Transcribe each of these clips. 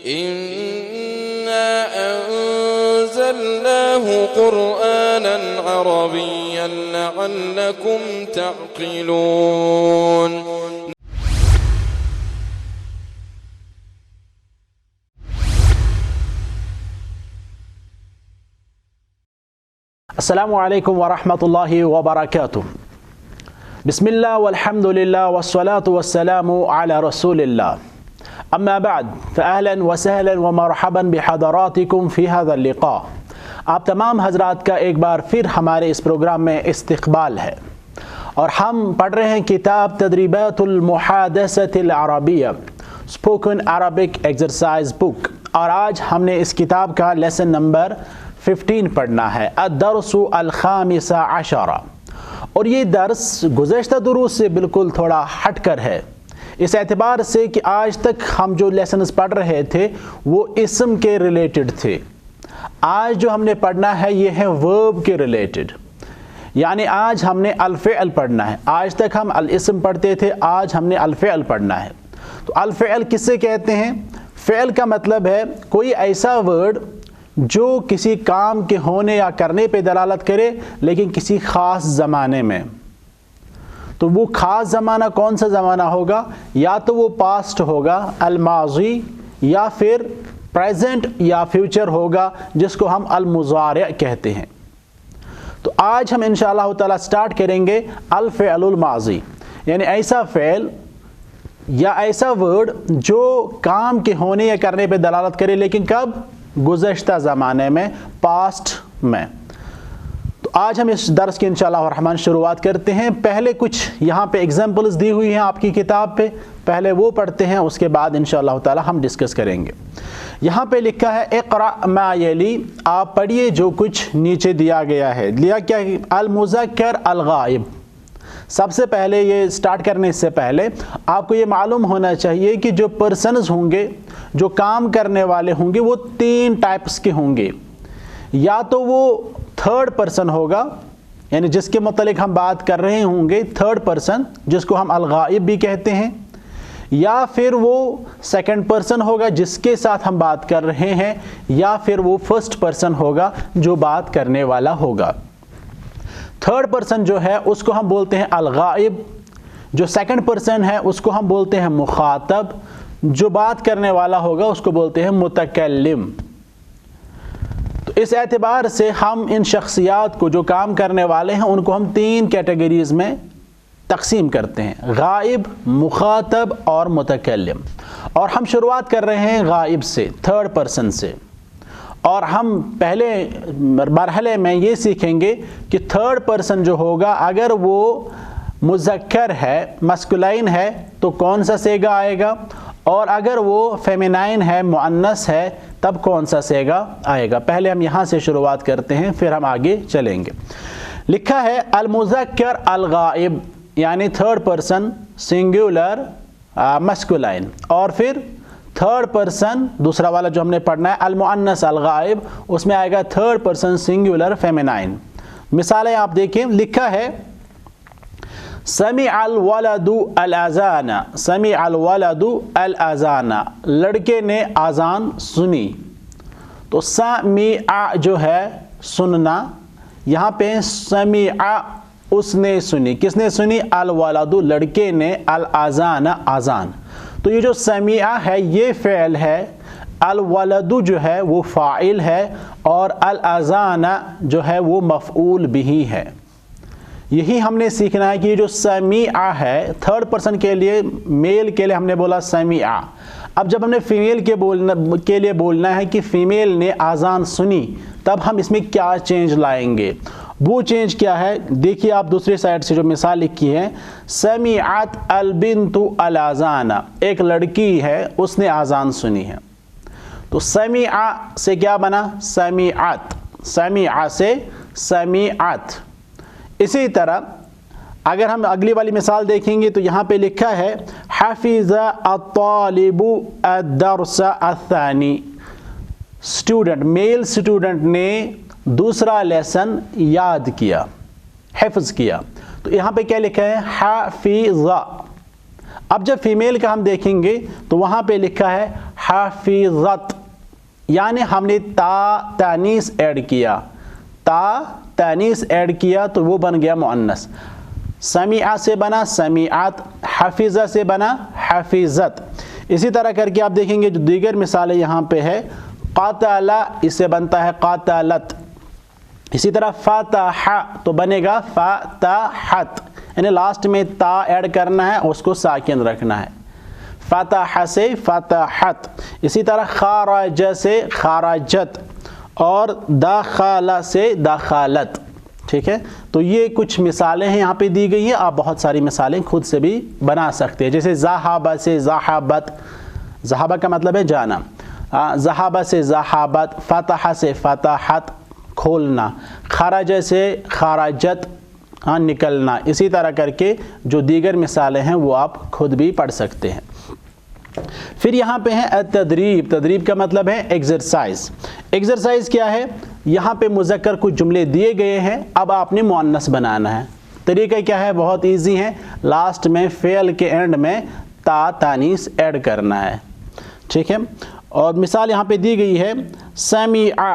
إنا أنزلناه قرآنا عربيا لعلكم تعقلون. السلام علیکم ورحمۃ اللہ وبرکاتہ. بسم اللہ والحمد للہ والصلاة والسلام علی رسول اللہ. اما بعد فاہلا وسہلا ومرحبا بحضراتکم فی هذا اللقاء. آپ تمام حضرات کا ایک بار پھر ہمارے اس پروگرام میں استقبال ہے، اور ہم پڑھ رہے ہیں کتاب تدریبات المحادثۃ العربیہ، اسپوکن عربک ایکسرسائز بک، اور آج ہم نے اس کتاب کا لیسن نمبر 15 پڑھنا ہے، الدرس الخامس عشر. اور یہ درس گزشتہ دروس سے بالکل تھوڑا ہٹ کر ہے، اس اعتبار سے کہ آج تک ہم جو لیسنز پڑھ رہے تھے وہ اسم کے ریلیٹڈ تھے. آج جو ہم نے پڑھنا ہے یہ ہے ورب کے ریلیٹڈ، یعنی آج ہم نے الفعل پڑھنا ہے. آج تک ہم الاسم پڑھتے تھے، آج ہم نے الفعل پڑھنا ہے. تو الفعل کس سے کہتے ہیں؟ فعل کا مطلب ہے کوئی ایسا ورڈ جو کسی کام کے ہونے یا کرنے پہ دلالت کرے لیکن کسی خاص زمانے میں. تو وہ خاص زمانہ کون سا زمانہ ہوگا؟ یا تو وہ پاسٹ ہوگا الماضی، یا پھر پریزنٹ یا فیوچر ہوگا جس کو ہم المضارع کہتے ہیں. تو آج ہم انشاءاللہ تعالی سٹارٹ کریں گے الفعل الماضی، یعنی ایسا فعل یا ایسا ورڈ جو کام کے ہونے یا کرنے پہ دلالت کرے لیکن کب؟ گزشتہ زمانے میں، پاسٹ میں. تو آج ہم اس درس کی انشاءاللہ الرحمن شروعات کرتے ہیں. پہلے کچھ یہاں پہ ایگزامپلز دی ہوئی ہیں آپ کی کتاب پہ، پہلے وہ پڑھتے ہیں، اس کے بعد انشاءاللہ تعالی ہم ڈسکس کریں گے. یہاں پہ لکھا ہے اقرأ ما یلی، آپ پڑھیے جو کچھ نیچے دیا گیا ہے. لیا کیا؟ المذکر الغائب. سب سے پہلے یہ سٹارٹ کرنے سے پہلے آپ کو یہ معلوم ہونا چاہیے کہ جو پرسنز ہوں گے، جو کام کرنے والے ہوں گے، وہ 3 ٹائپس کے ہوں گے. یا تو وہ تھرڈ پرسن ہوگا، یعنی جس کے متعلق ہم بات کر رہے ہوں گے تھرڈ پرسن، جس کو ہم الغائب بھی کہتے ہیں. یا پھر وہ سیکنڈ پرسن ہوگا جس کے ساتھ ہم بات کر رہے ہیں، یا پھر وہ فرسٹ پرسن ہوگا جو بات کرنے والا ہوگا. تھرڈ پرسن جو ہے اس کو ہم بولتے ہیں الغائب، جو سیکنڈ پرسن ہے اس کو ہم بولتے ہیں مخاطب، جو بات کرنے والا ہوگا اس کو بولتے ہیں متکلم. تو اس اعتبار سے ہم ان شخصیات کو جو کام کرنے والے ہیں ان کو ہم 3 کیٹیگریز میں تقسیم کرتے ہیں، غائب، مخاطب اور متکلم. اور ہم شروعات کر رہے ہیں غائب سے، تھرڈ پرسن سے. اور ہم پہلے مرحلے میں یہ سیکھیں گے کہ تھرڈ پرسن جو ہوگا اگر وہ مذکر ہے، مسکولائن ہے، تو کون سا سیگا آئے گا، اور اگر وہ فیمینائن ہے، مؤنث ہے، تب کون سا سیگا آئے گا. پہلے ہم یہاں سے شروعات کرتے ہیں، پھر ہم آگے چلیں گے. لکھا ہے المذکر الغائب، یعنی تھرڈ پرسن سنگولر مسکولائن. اور پھر تھرڈ پرسن دوسرا والا جو ہم نے پڑھنا ہے المؤنث الغائب، اس میں آئے گا تھرڈ پرسن سنگولر فیمینائن. مثالیں آپ دیکھیں، لکھا ہے سمع الولد الاذان، سمع الولد الاذان، لڑکے نے اذان سنی. تو سمع جو ہے سننا، یہاں پہ سمع اس نے سنی. کس نے سنی؟ الولد، لڑکے نے، الاذان اذان. تو یہ جو سمع ہے یہ فعل ہے، الولد جو ہے وہ فاعل ہے، اور الاذان جو ہے وہ مفعول بہ ہے. یہی ہم نے سیکھنا ہے کہ یہ جو سمع ہے تھرڈ پرسن کے لیے، میل کے لیے ہم نے بولا سمع. اب جب ہم نے فیمیل کے لیے بولنا ہے کہ فیمیل نے اذان سنی، تب ہم اس میں کیا چینج لائیں گے؟ وہ چینج کیا ہے؟ دیکھیے آپ دوسری سائڈ سے جو مثال لکھی ہے، سمعت البنت الاذان، ایک لڑکی ہے اس نے اذان سنی ہے. تو سمع سے کیا بنا؟ سمعت، سمع سے سمعت. اسی طرح اگر ہم اگلی والی مثال دیکھیں گے تو یہاں پہ لکھا ہے حفظ الطالب الدرس الثانی، اسٹوڈنٹ، میل اسٹوڈنٹ نے دوسرا لیسن یاد کیا، حفظ کیا. تو یہاں پہ کیا لکھا ہے؟ حفظ. اب جب فیمیل کا ہم دیکھیں گے تو وہاں پہ لکھا ہے حافظت یعنی ہم نے تا تانیث ایڈ کیا، تا تانیث ایڈ کیا تو وہ بن گیا مؤنث. سمیع سے بنا سمیعات، حفظہ سے بنا حفظت. اسی طرح کر کے آپ دیکھیں گے جو دیگر مثالیں یہاں پہ ہے، قاتل اس سے بنتا ہے قاتلت. اسی طرح فتح تو بنے گا فتحت، یعنی لاسٹ میں تا ایڈ کرنا ہے اور اس کو ساکن رکھنا ہے. فتح سے فتحت. اسی طرح خارج سے خارجت اور داخل سے داخلت. ٹھیک ہے، تو یہ کچھ مثالیں ہیں یہاں پہ دی گئی ہیں. آپ بہت ساری مثالیں خود سے بھی بنا سکتے ہیں، جیسے ذہب سے ذہبت، ذہبہ کا مطلب ہے جانا، ذہب سے ذہبت، فتح سے فتحت کھولنا، خرج سے خراجت نکلنا. اسی طرح کر کے جو دیگر مثالیں ہیں وہ آپ خود بھی پڑھ سکتے ہیں. پھر یہاں پہ ہے التدریب. تدریب کا مطلب ہے ایکسرسائز. ایکسرسائز کیا ہے؟ یہاں پہ مذکر کچھ جملے دیے گئے ہیں، اب آپ نے مؤنث بنانا ہے. طریقہ کیا ہے؟ بہت ایزی ہے، لاسٹ میں فعل کے اینڈ میں تا تانیث ایڈ کرنا ہے. ٹھیک ہے، اور مثال یہاں پہ دی گئی ہے، سمع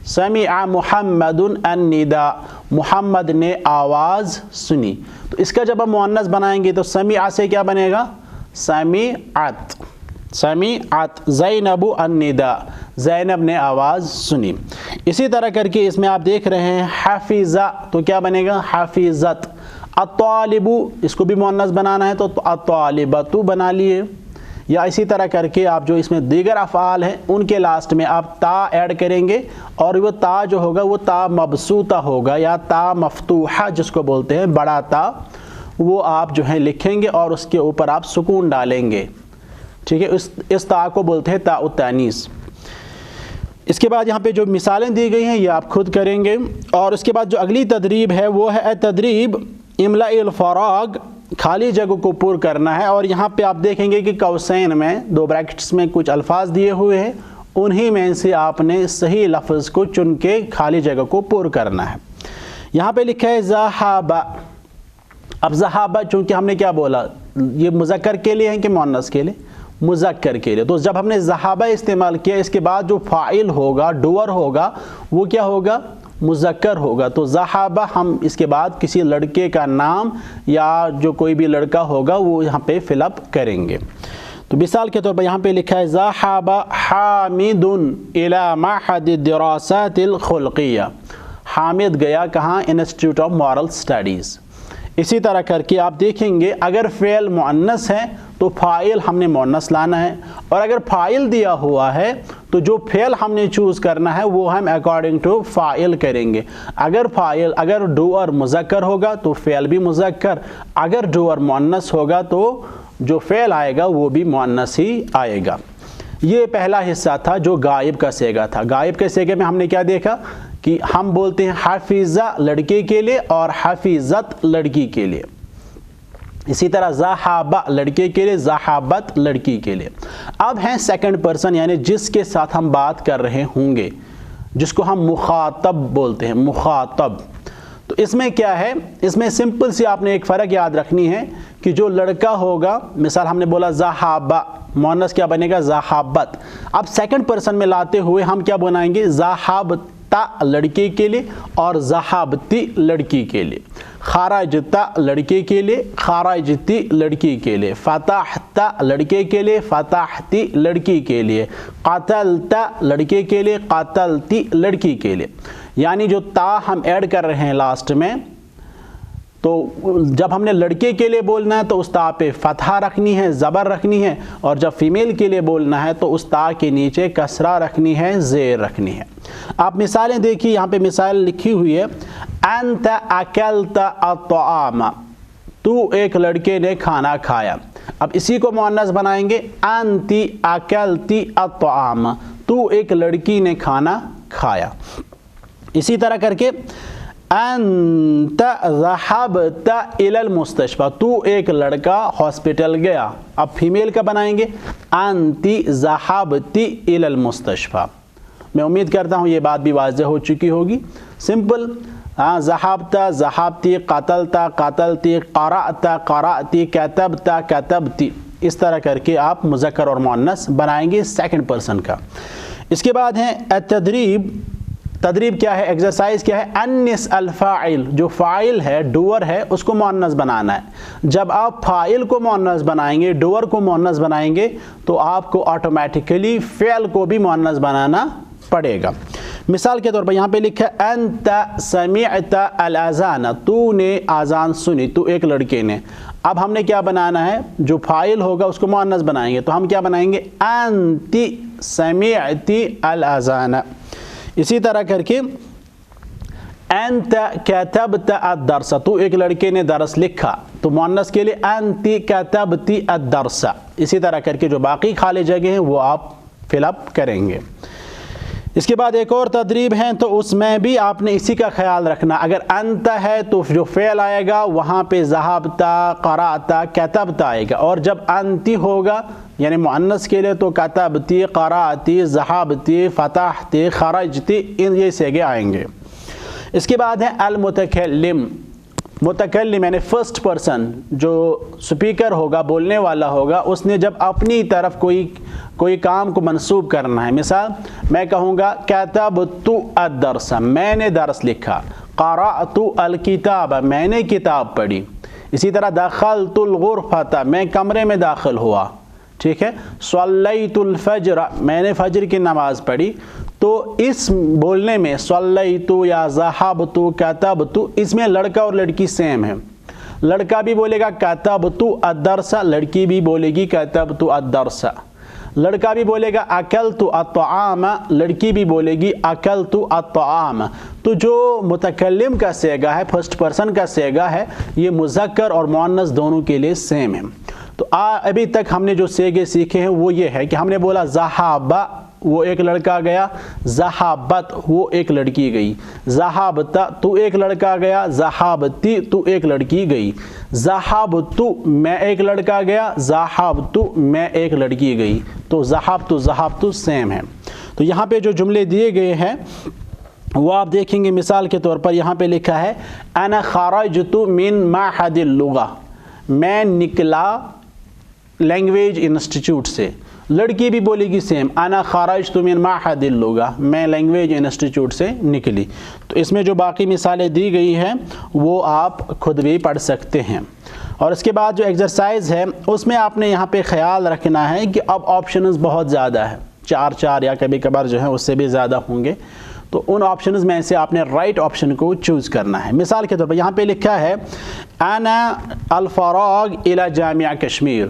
سمع محمد النداء، محمد نے آواز سنی. تو اس کا جب ہم مؤنث بنائیں گے تو سمع سے کیا بنے گا؟ سمعت. سمعت زینب النداء، زینب نے آواز سنی. اسی طرح کر کے اس میں آپ دیکھ رہے ہیں حفظہ، تو کیا بنے گا؟ حفظت. الطالب اس کو بھی مؤنث بنانا ہے تو الطالبۃ بنا لیے. یا اسی طرح کر کے آپ جو اس میں دیگر افعال ہیں ان کے لاسٹ میں آپ تا ایڈ کریں گے، اور وہ تا جو ہوگا وہ تا مبسوطہ ہوگا یا تا مفتوحہ جس کو بولتے ہیں، بڑا تا، وہ آپ جو ہے لکھیں گے اور اس کے اوپر آپ سکون ڈالیں گے. ٹھیک ہے، اس تا کو بولتے ہیں تا التانیث. اس کے بعد یہاں پہ جو مثالیں دی گئی ہیں یہ آپ خود کریں گے. اور اس کے بعد جو اگلی تدریب ہے وہ ہے تدریب املاء الفراغ، خالی جگہ کو پر کرنا ہے. اور یہاں پہ آپ دیکھیں گے کہ قوسین میں دو بریکٹس میں کچھ الفاظ دیے ہوئے ہیں، انہی میں سے آپ نے صحیح لفظ کو چن کے خالی جگہ کو پر کرنا ہے. یہاں پہ لکھا ہے ذہب. اب ذہب چونکہ ہم نے کیا بولا، یہ مذکر کے لیے ہے کہ مؤنث کے لیے؟ مذکر کے لیے. تو جب ہم نے ذہب استعمال کیا، اس کے بعد جو فاعل ہوگا، ڈوور ہوگا، وہ کیا ہوگا؟ مذکر ہوگا. تو ذہب ہم اس کے بعد کسی لڑکے کا نام یا جو کوئی بھی لڑکا ہوگا وہ یہاں پہ فل اپ کریں گے. تو مثال کے طور پر یہاں پہ لکھا ہے ذہب حامد الی معہد الدراسات الخلقیہ. حامد گیا کہاں؟ Institute of moral studies. اسی طرح کر کے آپ دیکھیں گے اگر فعل مؤنث ہے تو فاعل ہم نے مؤنث لانا ہے، اور اگر فاعل دیا ہوا ہے تو جو فعل ہم نے چوز کرنا ہے وہ ہم اکارڈنگ ٹو فاعل کریں گے. اگر ڈوور مذکر ہوگا تو فعل بھی مذکر، اگر ڈوور مؤنث ہوگا تو جو فعل آئے گا وہ بھی مؤنث ہی آئے گا. یہ پہلا حصہ تھا جو غائب کا صیغہ تھا. غائب کے صیغے میں ہم نے کیا دیکھا کہ ہم بولتے ہیں حافظہ لڑکے کے لیے اور حافظت لڑکی کے لیے. اسی طرح ذہب لڑکے کے لیے، ذہبت لڑکی کے لیے. اب ہیں سیکنڈ پرسن، یعنی جس کے ساتھ ہم بات کر رہے ہوں گے، جس کو ہم مخاطب بولتے ہیں، مخاطب. تو اس میں کیا ہے؟ اس میں سمپل سی آپ نے ایک فرق یاد رکھنی ہے کہ جو لڑکا ہوگا، مثال ہم نے بولا ذہب، مؤنث کیا بنے گا؟ ذہبت. اب سیکنڈ پرسن میں لاتے ہوئے ہم کیا بنائیں گے؟ ذہبت لڑکے کے لیے اور ذہبتی لڑکی کے لیے، خرجتا لڑکے کے لیے، خرجتی لڑکی کے لیے، فتحتا لڑکے کے لیے، فتحتی لڑکی کے لیے، قتلتا لڑکے کے لیے، قتلتی لڑکی کے لیے. یعنی جو تا ہم ایڈ کر رہے ہیں لاسٹ میں، تو جب ہم نے لڑکے کے لیے بولنا ہے تو اس تا پہ فتحہ رکھنی ہے، زبر رکھنی ہے، اور جب فیمیل کے لیے بولنا ہے تو اس تا کے نیچے کسرہ رکھنی ہے، زیر رکھنی ہے. آپ مثالیں دیکھیے، یہاں پہ مثال لکھی ہوئی ہے، انت اکلت الطعام، تو ایک لڑکے نے کھانا کھایا. اب اسی کو مؤنث بنائیں گے، انتی اکلتی الطعام، تو ایک لڑکی نے کھانا کھایا. اسی طرح کر کے انت ذهبت الى المستشفى، تو ایک لڑکا ہاسپٹل گیا. اب فیمیل کا بنائیں گے، انتی ذهبتی الى المستشفى. میں امید کرتا ہوں یہ بات بھی واضح ہو چکی ہوگی. سمپل، ذهبت ذهبتی، قتلت قتلتی، قرأت قرأتی، كتبت كتبتی. اس طرح کر کے آپ مذکر اور مؤنث بنائیں گے سیکنڈ پرسن کا۔ اس کے بعد ہے التدریب۔ تدریب کیا ہے، ایکسرسائز کیا ہے، انس الفاعل، جو فاعل ہے ڈوور ہے اس کو مؤنث بنانا ہے۔ جب آپ فاعل کو مؤنث بنائیں گے، ڈوور کو مؤنث بنائیں گے تو آپ کو آٹومیٹیکلی فعل کو بھی مؤنث بنانا پڑے گا۔ مثال کے طور پر یہاں پہ لکھا ہے انت سمعت الاذان، تو نے آذان سنی، تو ایک لڑکے نے۔ اب ہم نے کیا بنانا ہے، جو فاعل ہوگا اس کو مؤنث بنائیں گے تو ہم کیا بنائیں گے، انت سمعتی الاذان۔ اسی طرح کر کے انت کتبت الدرس، تو ایک لڑکے نے درس لکھا تو مؤنث کے لیے انت کتبتی الدرس۔ اسی طرح کر کے جو باقی خالی جگہ ہیں وہ آپ فل اپ کریں گے۔ اس کے بعد ایک اور تدریب ہے تو اس میں بھی آپ نے اسی کا خیال رکھنا، اگر انت ہے تو جو فعل آئے گا وہاں پہ ذہبت، قرأت، کتبت آئے گا، اور جب انتی ہوگا یعنی مؤنث کے لیے تو کتبتی، قرأتی، ذہبتی، فتحتی، خرجتی، یہ صیغے آئیں گے۔ اس کے بعد ہے المتکلم۔ متکلم یعنی فرسٹ پرسن، جو سپیکر ہوگا، بولنے والا ہوگا، اس نے جب اپنی طرف کوئی کام کو منسوب کرنا ہے، مثال میں کہوں گا کتبت الدرس، میں نے درس لکھا، قرأت الکتاب، میں نے کتاب پڑھی۔ اسی طرح دخلت الغرفۃ، میں کمرے میں داخل ہوا، ٹھیک ہے۔ صلیت الفجر، میں نے فجر کی نماز پڑھی۔ تو اس بولنے میں صلیت یا ذہبت، کتبت، اس میں لڑکا اور لڑکی سیم ہے۔ لڑکا بھی بولے گا کتبت الدرس، لڑکی بھی بولے گی کتبت الدرس۔ لڑکا بھی بولے گا اکلت الطعام، لڑکی بھی بولے گی اکلت الطعام۔ تو جو متکلم کا صیغہ ہے، فرسٹ پرسن کا صیغہ ہے، یہ مذکر اور مؤنث دونوں کے لیے سیم ہے۔ تو ابھی تک ہم نے جو صیغے سیکھے ہیں وہ یہ ہے کہ ہم نے بولا ذہب، وہ ایک لڑکا گیا، ذہبت، وہ ایک لڑکی گئی، ذہبت، تو ایک لڑکا گیا، ذہبتی، تو ایک لڑکی گئی، ذہبت، میں ایک لڑکا گیا، ذہبت، میں ایک لڑکی گئی۔ تو ذہبت سیم ہے۔ تو یہاں پہ جو جملے دیے گئے ہیں وہ آپ دیکھیں گے، مثال کے طور پر یہاں پہ لکھا ہے انا خرجت من معهد اللغة، میں نکلا لینگویج انسٹیٹیوٹ سے۔ لڑکی بھی بولے گی سیم، انا خرجت من معهد اللغة، میں لینگویج انسٹیٹیوٹ سے نکلی۔ تو اس میں جو باقی مثالیں دی گئی ہیں وہ آپ خود بھی پڑھ سکتے ہیں۔ اور اس کے بعد جو ایکسرسائز ہے اس میں آپ نے یہاں پہ خیال رکھنا ہے کہ اب آپشنز بہت زیادہ ہیں، 4 یا کبھی کبھار جو ہیں اس سے بھی زیادہ ہوں گے، تو ان آپشنز میں سے آپ نے رائٹ آپشن کو چوز کرنا ہے۔ مثال کے طور پر یہاں پہ لکھا ہے انا الفراغ الى جامعہ کشمیر،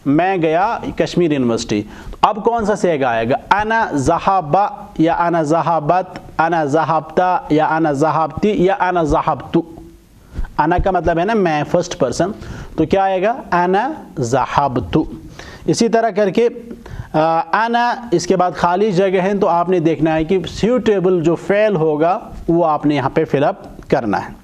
میں گیا کشمیر یونیورسٹی۔ اب کون سا صیغہ آئے گا، انا ذہب یا انا ذہبت، انا ذہبتا یا انا ذہبتی یا انا ذہبت۔ انا کا مطلب ہے نا میں، فرسٹ پرسن، تو کیا آئے گا انا ذہبت۔ اسی طرح کر کے انا، اس کے بعد خالی جگہ ہے تو آپ نے دیکھنا ہے کہ سیوٹیبل جو فعل ہوگا وہ آپ نے یہاں پہ فل اپ کرنا ہے۔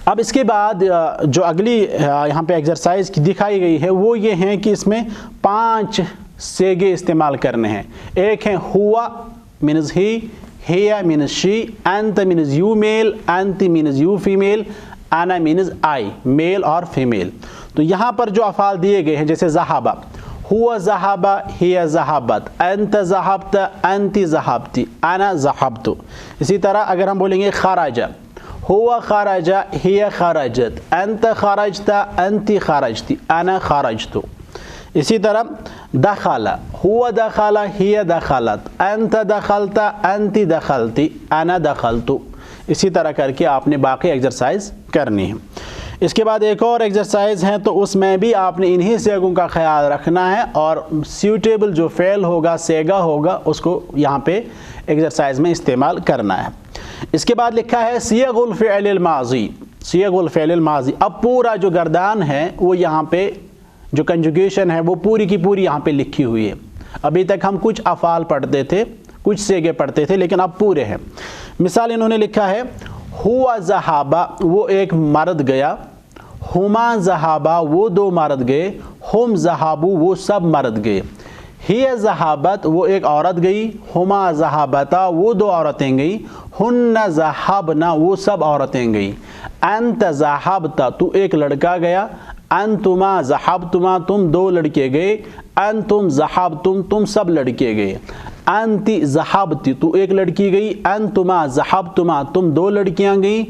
اب اس کے بعد جو اگلی یہاں پہ ایکسرسائز کی دکھائی گئی ہے وہ یہ ہیں کہ اس میں 5 صیغے استعمال کرنے ہیں۔ ایک ہے ہوا مینز ہی، ہیا مینز شی، انت مینز یو میل، انت مینز یو فیمیل، انا مینز آئی میل اور فیمیل۔ تو یہاں پر جو افعال دیے گئے ہیں جیسے ذہبہ، ہوا ذہب، ہی ذہبت، انت ذہبت، انت ذہبتی، انا ذہبت۔ اسی طرح اگر ہم بولیں گے خرج، ہوا خرج، ہی خرجت، انت خرجت، انت خرجتی، انا خرجت۔ اسی طرح دخل، ہوا دخل، ہی دخلت، انت دخلت، انت دخلتی، انا دخلت۔ اسی طرح کر کے آپ نے باقی ایکسرسائز کرنی ہے۔ اس کے بعد ایک اور ایکسرسائز ہے تو اس میں بھی آپ نے انہی صیغوں کا خیال رکھنا ہے اور سیوٹیبل جو فعل ہوگا، صیغہ ہوگا، اس کو یہاں پہ ایکسرسائز میں استعمال کرنا ہے۔ اس کے بعد لکھا ہے صیغ الفعل الماضی، صیغ الفعل الماضی۔ اب پورا جو گردان ہے وہ یہاں پہ جو کنجوگیشن ہے وہ پوری کی پوری یہاں پہ لکھی ہوئی ہے۔ ابھی تک ہم کچھ افعال پڑھتے تھے، کچھ صیغے پڑھتے تھے، لیکن اب پورے ہیں۔ مثال انہوں نے لکھا ہے ہوا ذہابہ، وہ ایک مرد گیا، ہما ذہابہ، وہ 2 مرد گئے، ہم ذہابو، وہ سب مرد گئے، ہی ذہابت، وہ ایک عورت گئی، ہما ذہابتا، وہ 2 عورتیں گئی، ہن ذہبنا، وہ سب عورتیں گئی، انت ذہبتا، تو ایک لڑکا گیا، انتما ذهبتما تم دو لڑکے گئے، انتم ذهبتم تم سب لڑکے گئے، انتی ذهبتی تو ایک لڑکی گئی، انتما ذهبتما تم دو لڑکیاں گئیں،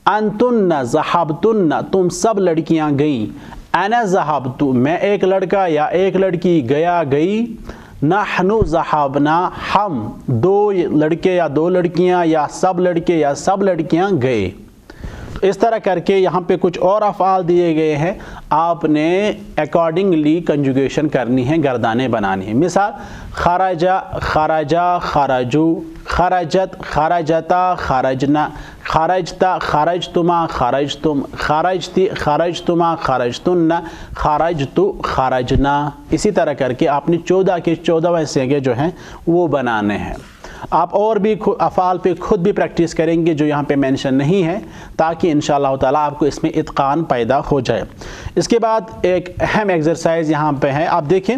انتن ذهبتن تم سب لڑکیاں گئیں، انا ذهبت میں ایک لڑکا یا ایک لڑکی گیا گئی، نحن ذهبنا ہم دو لڑکے یا دو لڑکیاں یا سب لڑکے یا سب لڑکیاں گئے۔ اس طرح کر کے یہاں پہ کچھ اور افعال دیے گئے ہیں، آپ نے اکارڈنگلی کنجوگیشن کرنی ہے، گردانیں بنانی ہیں۔ مثال خرجا خرجا خرجو، خرجت خرجتا خرجنا، خرجتا خرجتما خرجتم، خرجتی خرجتما خرجتن، خرجتو خرجنا۔ اسی طرح کر کے آپ نے 14 کے 14 صیغے جو ہیں وہ بنانے ہیں۔ آپ اور بھی افعال پہ خود بھی پریکٹس کریں گے جو یہاں پہ مینشن نہیں ہے، تاکہ انشاءاللہ تعالیٰ آپ کو اس میں اتقان پیدا ہو جائے۔ اس کے بعد ایک اہم ایکسرسائز یہاں پہ ہے، آپ دیکھیں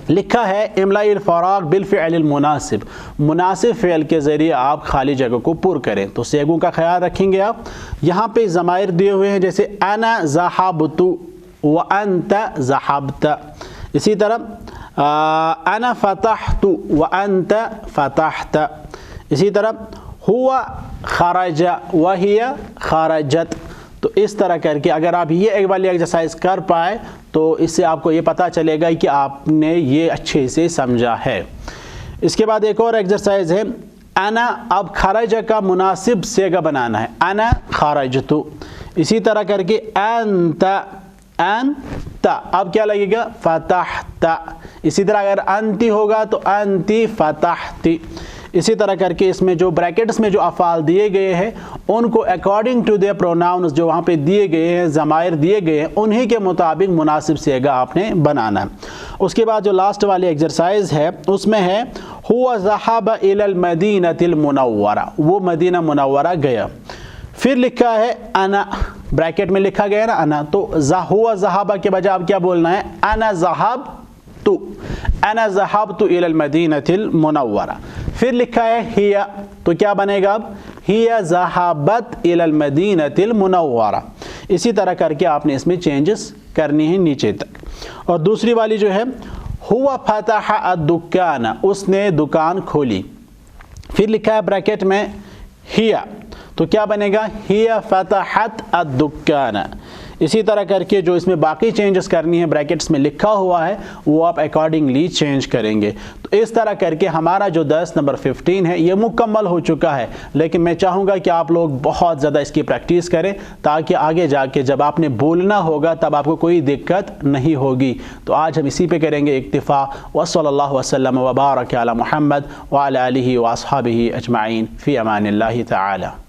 لکھا ہے املاء الفراغ بالفعل المناسب، مناسب فعل کے ذریعے آپ خالی جگہ کو پر کریں۔ تو صیغوں کا خیال رکھیں گے آپ، یہاں پہ ضمائر دیے ہوئے ہیں جیسے انا ذهبت وانت ذهبت، اسی طرح انا فتحت وانت فتحت، اسی طرح ہوا خرج وہی خرجت۔ تو اس طرح کر کے اگر آپ یہ ایک والی ایکسرسائز کر پائے تو اس سے آپ کو یہ پتہ چلے گا کہ آپ نے یہ اچھے سے سمجھا ہے۔ اس کے بعد ایک اور ایکسرسائز ہے انا، اب خرج کا مناسب صیغہ بنانا ہے، انا خرجت۔ اسی طرح کر کے انت، انت اب کیا لگے گا فتحت، اسی طرح اگر انتی ہوگا تو انتی فتحتی۔ اسی طرح کر کے اس میں جو بریکٹس میں جو افعال دیے گئے ہیں ان کو اکارڈنگ ٹو دیئر پروناؤنز جو وہاں پہ دیے گئے ہیں، ضمائر دیے گئے ہیں، انہی کے مطابق مناسب صیغہ آپ نے بنانا ہے۔ اس کے بعد جو لاسٹ والی ایکسرسائز ہے اس میں ہے ہوا ذهب الى المدینۃ المنورہ، وہ مدینہ منورہ گیا۔ پھر لکھا ہے انا، بریکٹ میں لکھا گیا نا انا، تو ہوا ذهب کے بجائے آپ کیا بولنا ہے انا ذهبت، انا ذهبت الى المدینۃ المنورہ۔ پھر لکھا ہے ہیا، تو کیا بنے گا اب ہیا ذهبت الى المدینۃ المنورہ۔ اسی طرح کر کے آپ نے اس میں چینجز کرنی ہیں نیچے تک۔ اور دوسری والی جو ہے ہوا فتح الدکان، اس نے دکان کھولی۔ پھر لکھا ہے بریکٹ میں ہیا، تو کیا بنے گا ہیا فتحت الدکان۔ اسی طرح کر کے جو اس میں باقی چینجز کرنی ہے بریکٹس میں لکھا ہوا ہے وہ آپ اکارڈنگلی چینج کریں گے۔ تو اس طرح کر کے ہمارا جو درس نمبر 15 ہے یہ مکمل ہو چکا ہے، لیکن میں چاہوں گا کہ آپ لوگ بہت زیادہ اس کی پریکٹس کریں تاکہ آگے جا کے جب آپ نے بولنا ہوگا تب آپ کو کوئی دقت نہیں ہوگی۔ تو آج ہم اسی پہ کریں گے اکتفا، وصلی اللہ وسلم وبارک علی محمد وعلی آلہ واصحابہ اجمعین، فی امان اللہ تعالی۔